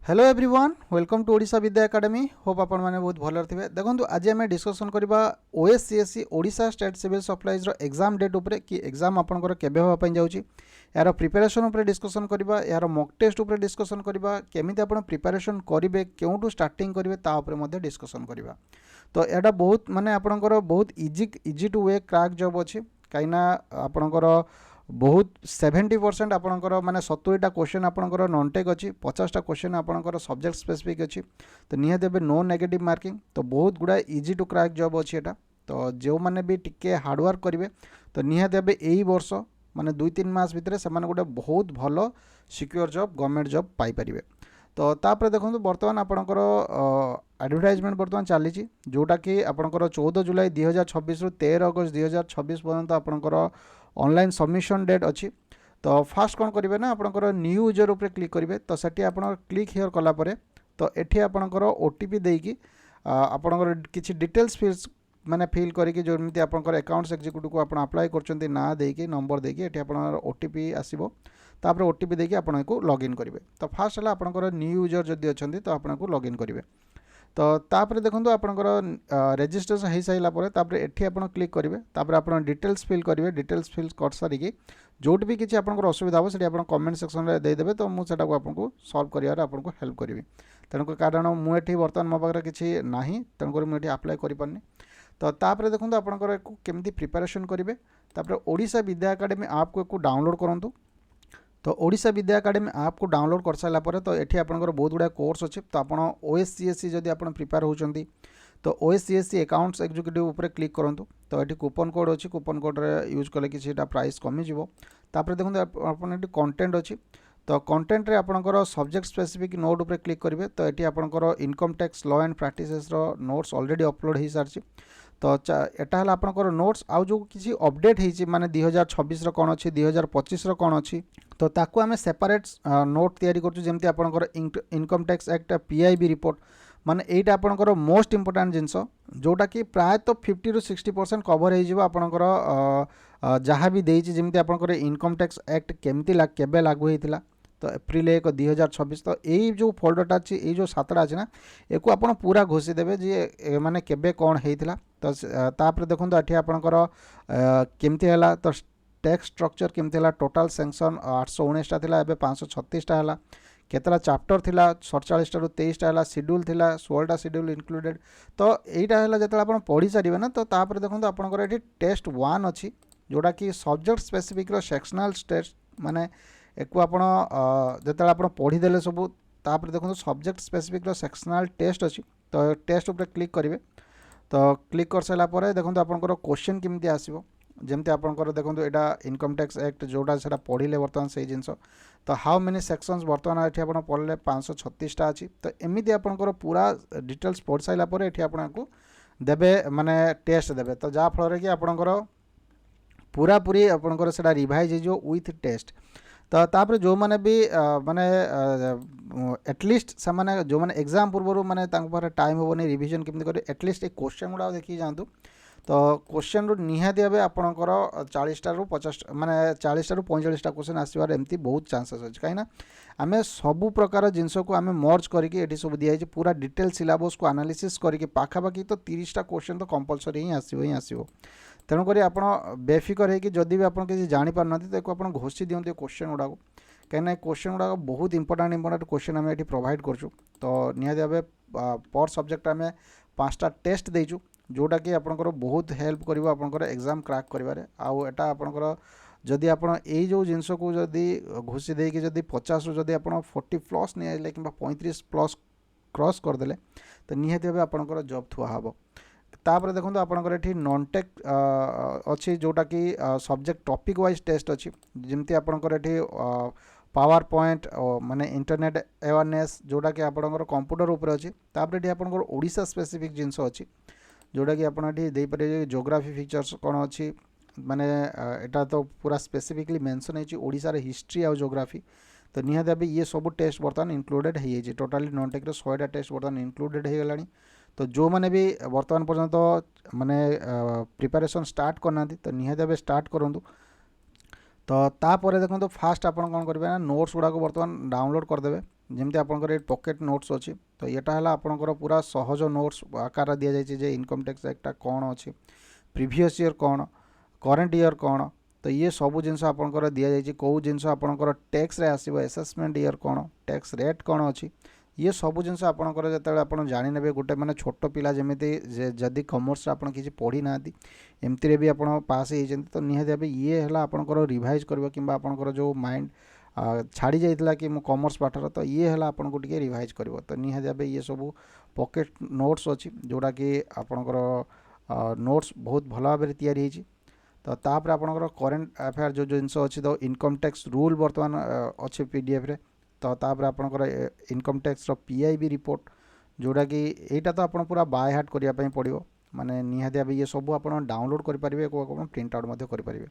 Hello everyone welcome to Odisha Vidya Academy hope आपण मैंने बहुत भल थे देखो आज आम डिस्कसन करवा OSCSC Odisha State Civil Supplies exam date उपर कि एग्जाम आपंकर केबे होगा जाऊँगी यार प्रिपेरेसन उपर डिस्कसन करवा यार मॉक टेस्ट उपर डिस्कसन करवा केमी आप प्रिपेरेसन करेंगे क्यों स्टार्टिंग करेंगे डिस्कसन करवा तो यहाँ बहुत माने आपंकर बहुत easy two way crack job अच्छी कहीं आपंकर बहुत 70% आपंकर माने 70टा क्वेश्चन आपंकर नॉन टेक अच्छी 50टा क्वेश्चन आपंकर सब्जेक्ट स्पेसिफिक अच्छी तो निहाती भाव नो नेगेटिव मार्किंग तो बहुत गुड़ा इजी टू क्रैक जॉब अच्छी एटा तो जो मैंने भी टिके हार्डवर्क करेंगे तो निहाती भाव यही वर्ष माने 2-3 मास भितर से गोटे बहुत भल secure job government job Piper तो तापर देखो बर्तमान आपंकर एडवर्टाइजमेंट बर्तमान चली जोटा कि आपंकर 14 जुलाई 2026 रु 13 अगस्त 2026 पर्यंत आपंकर ऑनलाइन सबमिशन डेट अच्छी तो फास्ट कौन करेंगे ना आपंकर न्यू यूजर उपर क्लिक करेंगे तो सेठी आप क्लिक हियर कलापर तो ये आपंकर ओटीपी देकी आपंकर किसी डिटेल्स फिल्स माने फिल करके जमी आपंकर अकाउंट्स एक्जिक्यूटिव को आप अप्लाई कर ना देकी नंबर देकी ये आप ओटीपी आसो तापर ओटीपी देकी आपको लॉगिन करेंगे तो फास्ट है आपंकर न्यू यूजर जदि अच्छा तो आपको लॉगिन करेंगे तो तापर देखो आपंकर रेजिस्ट्रेशन हो सारापर तापर एठी आप क्लिक करेंगे तापर आप डिटेल्स फिल करेंगे डिटेल्स फिल कर सारिकी जोटी भी किसी आपंकर असुविधा हो सीटी आप कमेंट सेक्शन में देदेवे तो मुझे आपको सॉल्व कर आपको हेल्प करी तेणुक कारण मुझे बर्तमान मो पाखे किसी ना तेणुक मुझे अप्लाई करें तो तापर देखो आपंकर केमती प्रिपेरेसन करेंगे तापर ओडिशा विद्या एकेडमी ऐप को डाउनलोड करूँ तो ओडिशा विद्या एकेडमी ऐप को डाउनलोड कर सारापर तो ये आपंकर बहुत गुड़ा कोर्स अच्छे तो आप ओएससीएससी जदि आप प्रिपेयर होती तो ओएससीएससी अकाउंट्स एक्जिक्यूटिव उपर क्लिक करूँ तो ये कूपन कोड अच्छी कूपन कोड यूज कले कि प्राइस कमिज तापर देखो आप कंटेंट अच्छी तो कंटेंट रे आपंकर सब्जेक्ट स्पेसिफिक नोट उपर क्लिक करेंगे तो ये आपंकर income tax law and practices notes already upload हो सारी तो एटा है आपंकर नोट्स आउ जो किसी अपडेट होती माने 2026 कौन अच्छी 2025 कौन अच्छी तो ताकू आम सेपरेट नोट तैयारी करमती आपंकर income tax act PIB report माने एटा आपंकर मोस्ट इंपोर्टेंट जिनस जोटा कि प्रायतः 50 ରୁ 60% कवर होपंकर जहाँ भी देती जमी आपंकर इनकम टैक्स एक्ट केमती केबे लागू होता तो एप्रिल 1 2026 तो यही जो फोल्डरटा अच्छी ये जो 7टा अच्छी ना एक आप पूरा घोषी देवे जी माने केबे कौन होता तो तापर देखो ये आपंकर केमती है तो टैक्स स्ट्रक्चर केमती है टोटाल सैंक्शन 819टा था एवं 536टा है केतला चैप्टर थिला 47 ରୁ 23टा है शेड्यूल थिला 16टा शेड्यूल इंक्लूडेड तो यहीटा है जो आप पढ़ी सारे ना तो तापर देखो आपंकर ये टेस्ट 1 अच्छी जोटा कि सब्जेक्ट स्पेसिफिक सेक्शनल टेस्ट माने एक जो आप पढ़ीदे सब तापर देखो सब्जेक्ट स्पेसिफिक सेक्शनल टेस्ट अच्छी तो टेस्ट उपर क्लिक करेंगे तो क्लिक कर सारापर देखो आपंकर क्वेश्चन केमती आसो जमती आपंकर देखो यहाँ इनकम टैक्स एक्ट जोटा से पढ़ले बर्तमान से जिनस तो हाउ मेनी सेक्शंस बर्तमान ये आप पढ़ले 536टा अच्छी तो एमती आपंकर पूरा डिटेल्स पढ़ सारापर ये आपको देवे माने टेस्ट देवे तो जहाँफल कि आपंकर पूरा पूरी आपंकर से रिवाइज हो विथ टेस्ट तो तापर जो मैंने भी माने एटलिस्ट से माने जो मैंने एग्जाम पूर्व माने टाइम होनी रिविजन केमती करें एटलिस्ट एक क्वेश्चन गुड़ा देखिए जातु तो क्वेश्चन रू निहाती भाव आपंकर 40टा ରୁ 50 माने 40टा ରୁ 45टा क्वेश्चन आसबार एमती बहुत चांसेस अच्छे कहीं आम सबू प्रकार जिनस को आम मर्ज करके ये सब दिखाई पूरा डिटेल सिलेबस को एनालिसिस करके पाखापाखि तो 30टा क्वेश्चन तो कंपलसरी ही आसो तेणुक आप बेफिकर है कि जदि भी आप किसी जापार ना तो आप घोषी दिखाते क्वेश्चन गुड़ा कहीं क्वेश्चन गुड़ा बहुत इंपोर्टाट क्वेश्चन आम ये प्रोवाइड करूँ तो निहाती भाव पर सब्जेक्ट आम 5टा टेस्ट देचु जोटा कि आपंकर बहुत हेल्प कर आपंकर एग्जाम क्रैक करें आउ एटा आपंकर जदि आप जो जिनस को जदि घोषी देकी जदि 50 ରୁ जदि आप 40+ नहीं आइले कि 35+ क्रॉस करदे तो निहाती भाव आपंकर जॉब थुआ हम तापर देखो आपंकर ये नॉन टेक अच्छी जोटा कि सब्जेक्ट टॉपिक वाइज टेस्ट अच्छी जमती आपंकर ये पावर पॉइंट माने इंटरनेट अवेयरनेस जोटा कि आपंकर कंप्यूटर उपर अच्छी तापर ये आपंकर ओडिशा स्पेसिफिक जिनस अच्छी जोटा कि आपड़ ये जोग्राफी फीचर्स कौन अच्छी माने एटा तो पूरा स्पेसिफिकली मेंशन है ओडिशार हिस्ट्री आउ जोग्राफी तो निहाती भाव ये सब टेस्ट बर्तमान इंक्लूडेड हो टोटाली नॉन टेक 100टा टेस्ट बर्तमान इंक्लूडेड हो गलानी तो जो मैंने भी वर्तमान पर्यंत माने प्रिपरेशन स्टार्ट करना तो निहाती भाव स्टार्ट करूँ तो तापर देखो फास्ट आप कौन करेंगे ना नोट्स गुड़ाक बर्तमान डाउनलोड करदे जमती आपंकर पॉकेट नोट्स अच्छी तो यहाँ है आपंकर पूरा सहज नोट्स आकार दि जाए इनकम टैक्स एक्टा कौन अच्छी प्रीवियस ईयर कौन करेन्ट ईयर कौन तो ये सब जिनस आपंकर दि जाए कौ जिनस आपंकर टैक्स रे आसो एसेसमेंट ईयर कौन टैक्स रेट कौन अच्छी ये सब जिनस आपंकर जो आप जाने गोटे मैंने छोट पिला जमी जदि कमर्स आप किसी पढ़ी ना एमती भी आप पास होती तो निहाती भाव ये है आपंकर रिवाइज कर कि आपंकर जो माइंड छाड़ी जाइला कि कमर्स पाठर तो ये है आपको टे रिवाइज कर तो निहाती भाव ये सब पॉकेट नोट्स अच्छी जोड़ा कि आपंकर नोट्स बहुत भल भाव तैयारी तो तापर आपंकर करेन्ट अफेयर जो जिनस अच्छी तो इनकम टैक्स रूल बर्तमान अच्छे पीडीएफ रे तो तापर आपंकर इनकम टैक्स पीआईबी रिपोर्ट जोड़ा कि यहाँ तो आप पूरा बाय हार्ट करने पड़ो माने निहाती भाव ये सब आप डाउनलोड करेंगे प्रिंट आउट करेंगे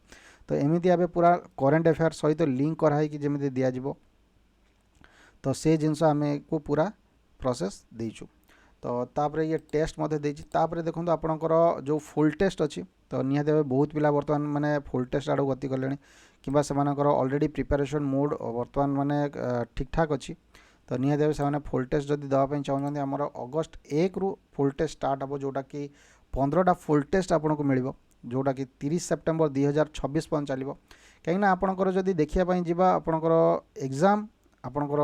तो एमती भाव पूरा करेन्ट अफेयर सहित लिंक कराई जमी दिज्व तो से जिनस आम को पूरा प्रोसेस देचु तो तापर ये टेस्ट तापर देखो आपंकर जो फुल टेस्ट अच्छी तो निहाती भाव बहुत पिला बर्तमान माने फुल टेस्ट आड़ गति कले कि से ऑलरेडी प्रिपरेशन मोड बर्तमान माने ठीक ठाक अच्छी तो निहाती भाव से फुल टेस्ट जब देवाई चाहते आमर अगस्ट 1 रु फुल टेस्ट स्टार्ट हम जोटा कि 15टा फुल टेस्ट आपको मिल जोटा कि 30 सेप्टेम्बर 2026 पर्यंत चलो कहीं आपंकर जब देखापी जावा आपंकर एग्जाम आपंकर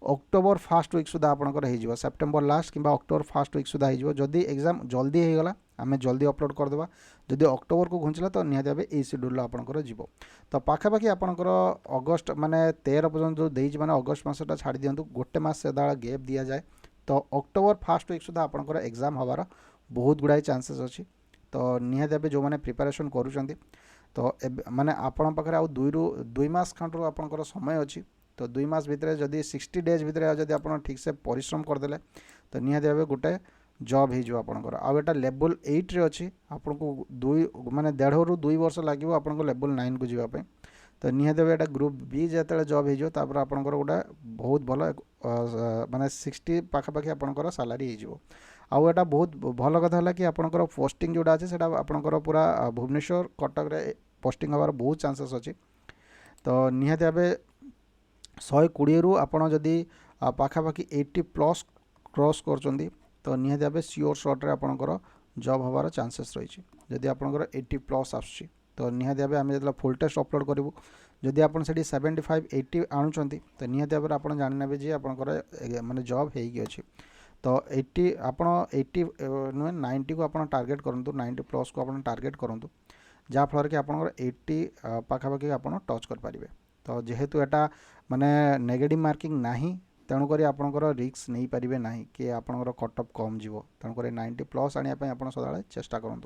अक्टोबर फास्ट वीक सुधा आपंकर हो सेप्टेम्बर लास्ट कि अक्टोबर फास्ट वीक सुधा हो जदि एग्जाम जल्दी होगला आम जल्दी अपलोड करदेवा जदि अक्टोबर को घुंचला तो निहाती भाव यही शेड्यूल आपंकर जीव तो पाखापाखि आपंकर अगस्ट माने 13 पर्यटन जो देज मैंने अगस्ट मसटा छाड़ी दिंतु गोटे मस से गैप दि जाए तो अक्टोबर फास्ट वीक सुधा आपंकर एग्जाम हबार बहुत गुड़ाए चांसेस अच्छी तो निहाती भाव जो मैंने प्रिपरेशन करुँच तो माने आपण पाखे आउ 2 मास खंड आपंकर समय अच्छी तो 2 मास भितर जदि 60 डेज भितर जदि आप ठीक से परिश्रम करदे तो निहाती भाव गोटे जॉब हो आपंकर आटा लेवल 8 रे अच्छी आपन को 2 माने 1.5 रु 2 वर्ष लगे आपको लेवल 9 को जावाई तो निहाती भाव ग्रुप बी जो जॉब हो आपंकर गोटे बहुत भल माने 60 पाखापाखि आपंकर सालारी हो आउ एटा बहुत भल कथा है कि आपंकर पोस्टिंग जोड़ा अच्छे से आपंकर पूरा भुवनेश्वर कटक रे पोस्टिंग हबार बहुत चांसेस अच्छी तो निहाती भाव 120 रु आपड़ जदि पाखापाखि 80+ क्रॉस कर तो निहाती भाव सियोर सर्ट रे आपंकर जॉब हबार चांसेस रही जदि आपंकर 80+ आसुची तो निहाती भाव आम जो फुल टेस्ट अपलोड करूँ जदि आप 75-80 आणुंट तो निहाती भाव आप जाने जे आपंकर माने जॉब होगी अच्छी तो 80 आप 80 नुहे 90 को आप टार्गेट करूँ 90+ को आप टार्गेट करूँ जहाँफल कि आपंकर 80 पाखापाखि आप टच करें तो जेहेतु एटा माने नेगेटिव मार्किंग नाही तेणुक आपंकर रिस्क नहीं पारे ना कि आपंकर कट ऑफ कम जीव तेणुक 90+ आने आप सदा चेष्टा करूँ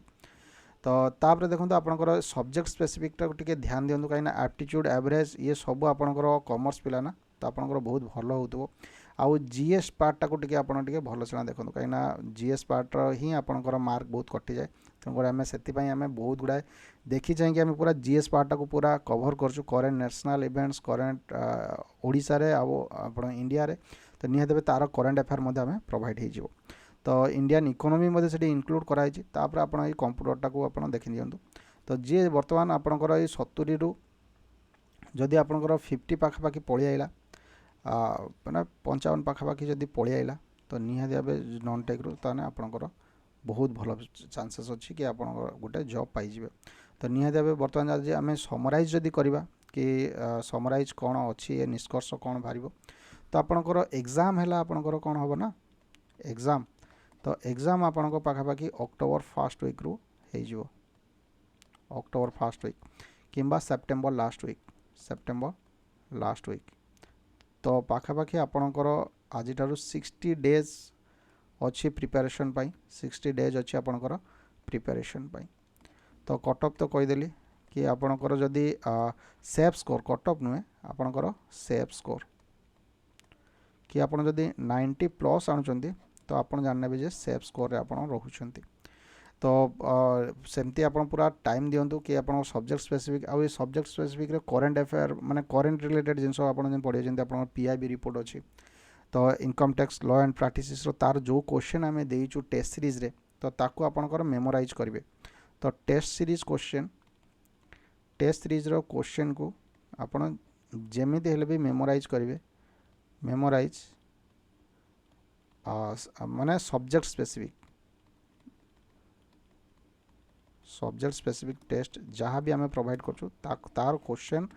तो तापर देखो आपंकर सब्जेक्ट स्पेसिफिक टे ध्यान दिंतु कहीं एप्टीट्यूड एवरेज ये सब आपंकर कॉमर्स पिला ना तो आपंकर बहुत भल हो आउ जीएस पार्टा को टे भल से देखो कहीं जीएस पार्ट ही आपंकर मार्क बहुत कटि जाए तेणुक आम से बहुत गुड़ाए देखी चाहिए आम पूरा जीएस पार्टा को पूरा कवर करछु current national events current Odisha रे आप इंडिया रे तो निहाती तार करेन्ट अफेयर आम प्रोवाइड हो तो इंडियन इकोनॉमी से इनक्लूड कराई तापर आप कंप्यूटरटा को आप देखी दिंतु तो जी बर्तमान आपंकर ये 70 रु जदि आपंकर 50 पाखापाखि पलि आइला मैंने 55 पाखापाखि जदि पलि आइला तो निहाती भाव नॉन टेक रु ताने आपंकर बहुत भल चांसेस अच्छी कि आप गोटे जॉब पाइबे तो निहाती भाव बर्तमान आज आम समराइज जदि करवा कि समराइज कौन अच्छी ये निष्कर्ष कौन बाहर तो आपंकर एग्जाम है आपंकर कौन हम ना एग्जाम तो एग्जाम आपंक पाखापाखि अक्टोबर फास्ट वीक रु हो अक्टोबर फास्ट वीक किंबा सेप्टेम्बर लास्ट वीक तो पाखापाखि आपंकर आज 60 डेज अच्छी प्रिपरेशन पाई 60 डेज अच्छी आपंकर प्रिपरेशन पाई तो कटअप तो कहीदेली कि आपंकर जदि सेफ स्कोर कटअप नुहे आपंकर सेफ स्कोर कि आप जदि 90+ आणुचंती तो आप जानने जे सेफ स्कोर रे आप रोचंती तो सेमती आप पूरा टाइम दिंतु कि आप सब्जेक्ट स्पेसिफिक आउ सब्जेक्ट स्पेसिफिक रे करेन्ट अफेयर माने करेन्ट रिलेटेड जिनस आप पढ़े आप पीआईबी रिपोर्ट अच्छी तो income tax law and practice तार जो क्वेश्चन आम देचु टेस्ट सीरीज रे तो ताकू आपंकर मेमोराइज करेंगे तो टेस्ट सीरीज क्वेश्चन को आपड़ जमी भी मेमोराइज करेंगे मेमोराइज माने सब्जेक्ट स्पेसिफिक टेस्ट जहाँ भी आम प्रोवाइड करूँ तार क्वेश्चन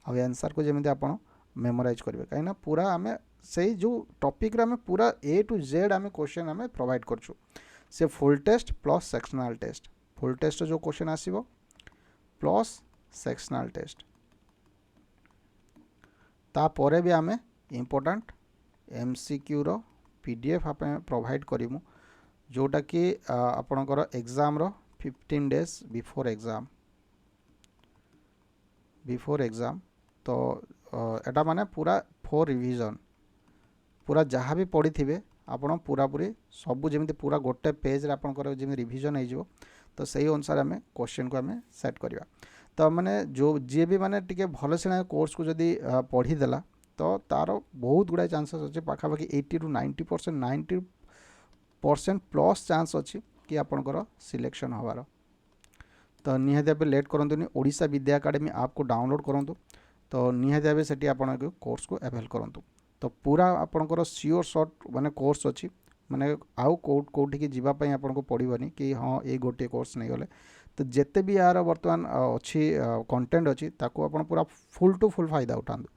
आ आंसर को जमी आप मेमोराइज करेंगे कहीं पूरा आम से जो टॉपिक रे आम पूरा ए टू जेड आम क्वेश्चन आम प्रोवाइड करूँ से full test plus sectional test full test जो क्वेश्चन आसीबो प्लस सेक्शनल टेस्ट तापर भी आम इम्पोर्टेंट एमसीक्यू रो पीडीएफ आप प्रोवाइड करूँ जोटा कि आपणकर एग्जाम रो 15 डेज बिफोर एग्जाम तो एटा माने पूरा फॉर रिवीजन पूरा जहाँ भी पढ़ी थे आपण पूरा पूरी सबू जमी पूरा गोटे पेज रे आपणकर जमी रिवीजन हो तो सही अनुसार आम क्वेश्चन को आम सेट करवा तो माने जो जी भी माने टिके भल से कोर्स को जदि पढ़ीदेला तो तार बहुत गुड़ाए चांसेस अच्छे पाखापाखि 80 to 90% प्लस चांस अच्छी कि आपणकर सिलेक्शन होवार तो निहाती भाव late करंतुनी Odisha Vidya academy app को डाउनलोड करंतु तो निहाती भाव सेठी आपण कोर्स को अवेल करंतु तो पूरा आपणकर सियोर शॉर्ट माने कोर्स अच्छी माने आउ कोठी की जीवा पई आपनको पड़िबनी कि हाँ ये गोटे कोर्स नहीं गले तो जिते भी यार वर्तमान अच्छी कंटेंट अच्छी ताको आपण पूरा फुल टू फुल फायदा उठांतु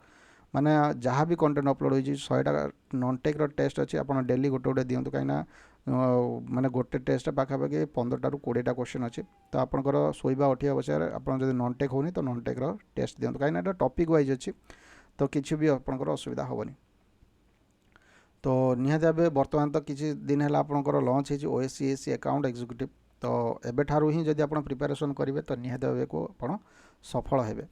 माने जहाँ भी कंटेंट अपलोड होइछि 100टा नॉन टेक रो टेस्ट अच्छी आप डेली गोटे गोटे दिंतु कहीं माने गोटे टेस्ट पाखापाखि 15टा ରୁ 20टा क्वेश्चन अच्छे तो आपंकर शोवा उठा बसार आप नॉन टेक होनी तो नॉन टेक रो टेस्ट दिंतु कहीं टॉपिक वाइज अच्छी तो किसी भी आपंकर असुविधा हेनी तो निहाती भाव बर्तमान तो किसी दिन है आपंकर लॉन्च होती ओएससीएससी अकाउंट एग्जीक्यूटिव तो एबेठारू ही जब आप प्रिपेरेसन करेंगे तो निहाती भाव को आप सफल हेबे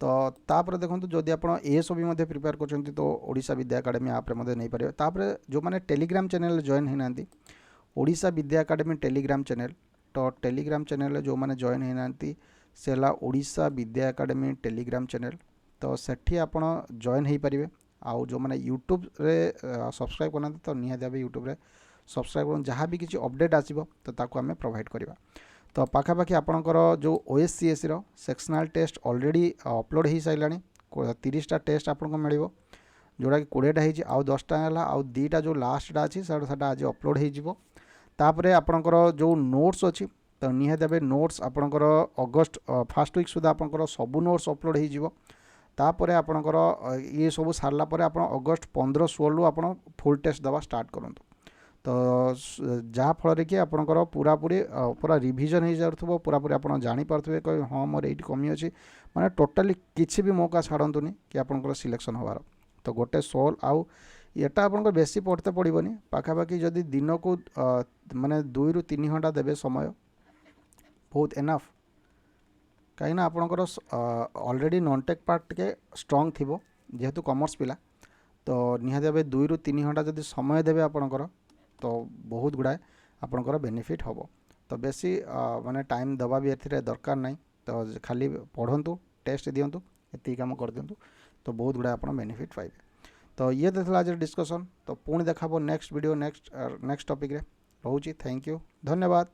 तो तापर देखो जदि आप एएसओ भी प्रिपेयर कर तो ओडिशा विद्या एकेडमी आप नहीं पारे तापर जो मैंने टेलीग्राम चैनल जॉइन होना Odisha Vidya academy Telegram channel तो टेलीग्राम चैनल जो मैंने जॉइन होना से Odisha Vidya academy Telegram channel तो सेठी आप जॉइन हो पारे आउ जो मैंने यूट्यूब रे सब्सक्राइब करना तो निहाती भाव यूट्यूब रे सब्सक्राइब कर जहाँ भी किसी अपडेट आसो तो ताको आम प्रोवाइड करवा तो पाखापाखि आपणकर जो ओएससीएससी रो सेक्शनल टेस्ट ऑलरेडी अपलोड हो सारे 30टा टेस्ट आपको मिल जोड़ा कि 20टा होती आउ 10टा है आउ 2टा जो लास्टा अच्छी से आज अपलोड होपर आपणकर जो नोट्स अच्छी तो निहाती भाव नोट्स आपणकर अगस्ट फर्स्ट वीक सुधा आपणकर सबू नोट्स अपलोड होपर आपणकर ये सब सारापर आप अगस्ट 15-16 आप फुल टेस्ट दवा स्टार्ट करूँ तो जहाँ फल कि आपणकर पूरापूरी पूरा रिविजन हो जाऊँ पूरापूरी आप जापारे कह हाँ मोर ये कमी अच्छी माने टोटाली किसी भी मौका छाड़तुनि कि आपणकर सिलेक्शन होवार तो गोटे सोल आउ एटा आपको बेसी पढ़ते पड़ोनी पाखापाखि जदि दिन को माने 2 ରୁ 3 घंटा देवे समय बहुत एनाफ कहीं आपणकर ऑलरेडी नॉन टेक पार्ट टे स्ट्रंग थी जेहेतु कॉमर्स पिला तो निहाती भाव 2 ରୁ 3 घंटा जदि समय देवे आपणकर तो बहुत गुड़ाए आपणकर बेनिफिट हम तो बेसी माने टाइम दबा भी ए दरकार नहीं तो खाली पढ़ंतु टेस्ट दिंतु ये कम कर दिंतु तो बहुत गुड़ाए आप बेनिफिट पाइबे तो ये देखला आज डिस्कशन तो पुणी देखा नेक्स्ट वीडियो नेक्स्ट टॉपिक रे रोची थैंक यू धन्यवाद।